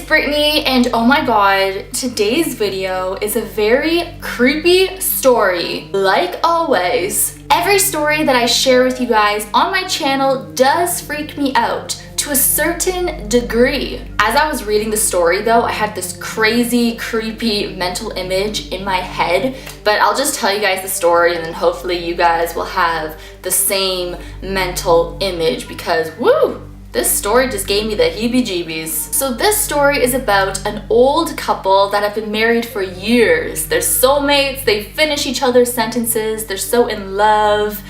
Brittany, and oh my god, today's video is a very creepy story. Like always, every story that I share with you guys on my channel does freak me out to a certain degree. As I was reading the story though, I had this crazy, creepy mental image in my head, but I'll just tell you guys the story and then hopefully you guys will have the same mental image because woo! This story just gave me the heebie-jeebies. So this story is about an old couple that have been married for years. They're soulmates, they finish each other's sentences, they're so in love,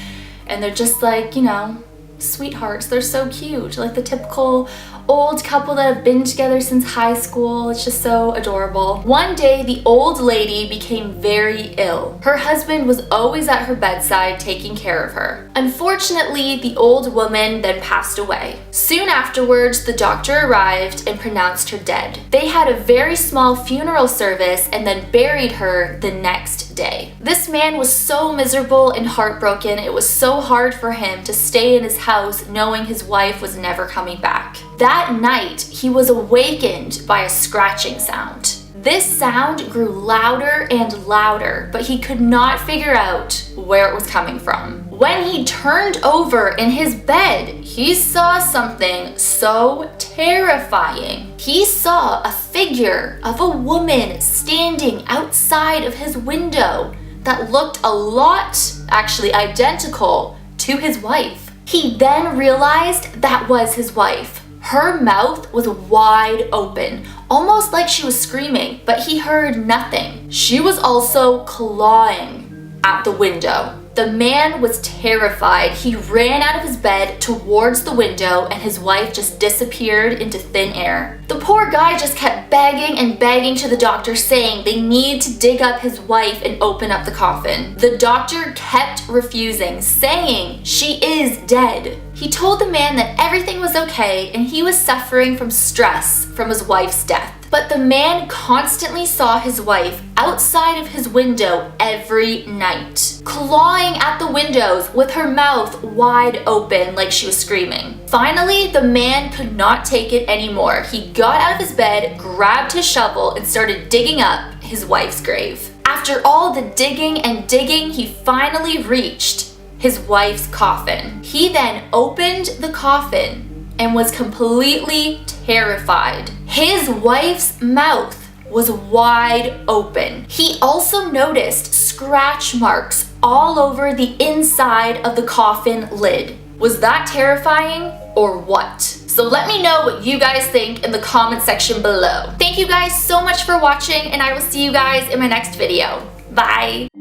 and they're just like, you know, sweethearts. They're so cute, like the typical old couple that have been together since high school. It's just so adorable. One day, the old lady became very ill. Her husband was always at her bedside taking care of her. Unfortunately, the old woman then passed away. Soon afterwards, the doctor arrived and pronounced her dead. They had a very small funeral service and then buried her the next day. This man was so miserable and heartbroken. It was so hard for him to stay in his house knowing his wife was never coming back. That night, he was awakened by a scratching sound. This sound grew louder and louder, but he could not figure out where it was coming from. When he turned over in his bed, he saw something so terrifying. He saw a figure of a woman standing outside of his window that looked a lot, actually identical, to his wife. He then realized that was his wife. Her mouth was wide open, almost like she was screaming, but he heard nothing. She was also clawing at the window. The man was terrified. He ran out of his bed towards the window and his wife just disappeared into thin air. The poor guy just kept begging and begging to the doctor saying they need to dig up his wife and open up the coffin. The doctor kept refusing, saying she is dead. He told the man that everything was okay and he was suffering from stress from his wife's death. But the man constantly saw his wife outside of his window every night, clawing at the windows with her mouth wide open like she was screaming. Finally, the man could not take it anymore. He got out of his bed, grabbed his shovel, and started digging up his wife's grave. After all the digging and digging, he finally reached his wife's coffin. He then opened the coffin and was completely terrified. His wife's mouth was wide open. He also noticed scratch marks all over the inside of the coffin lid. Was that terrifying or what? So let me know what you guys think in the comment section below. Thank you guys so much for watching and I will see you guys in my next video. Bye!